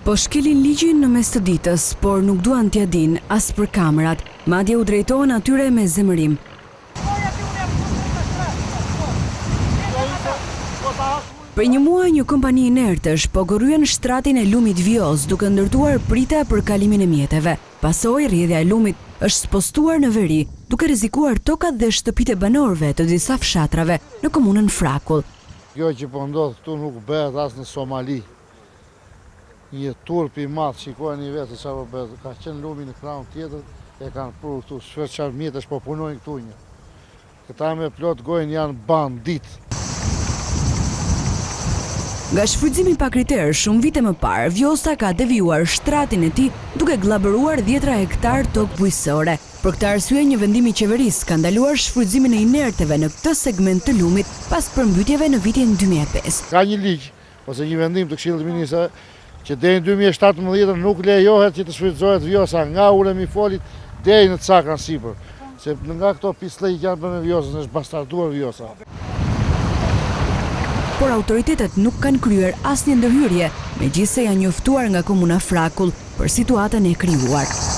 Po shkelin ligjin në mes të ditës, por nuk duan t'ia dinë as për kamerat, madje u drejtohen atyre me zemërim. Për një muaj një kompani inertësh po gërryen shtratin e lumit Vjoz duke ndërtuar prita për kalimin e mjeteve. Pasoj, rrjedhja e lumit është spostuar në veri, duke rrezikuar tokat dhe shtëpitë e banorëve të disa fshatrave në komunën Frakull. Kjo që po ndodh këtu nuk bëhet as në Somali. Një turp i madh, shikojeni vetë çfarë po bëhet. Ka qenë lumi në krahun tjetër, e kanë prur këtu, çfarë mjetesh po punojnë këtu një. Këta me plot gojën janë bandit. Nga shfrytëzimi pa kriter shumë vite më parë, Vjosa ka devijuar shtratin e tij duke glabëruar 10 hektar tokë bujqësore. Për këtë arsye, një vendim i qeverisë ka ndaluar shfrytëzimin e inerteve në këtë segment të lumit pas përmbytjeve në vitin 2005. Ka një ligj ose një vendim të Këshillit të Ministrave që deri në 2017 nuk lejohet që të shfrytëzohet Vjosa nga ulemi i folit deri në Cakran sipër, se nga këto pislej që janë bërë me Vjosën është bastarduar Vjosa. Por autoritetet nuk kanë kryer asnjë ndërhyrje, megjithse janë njoftuar nga komuna Frakull për situatën e krijuar.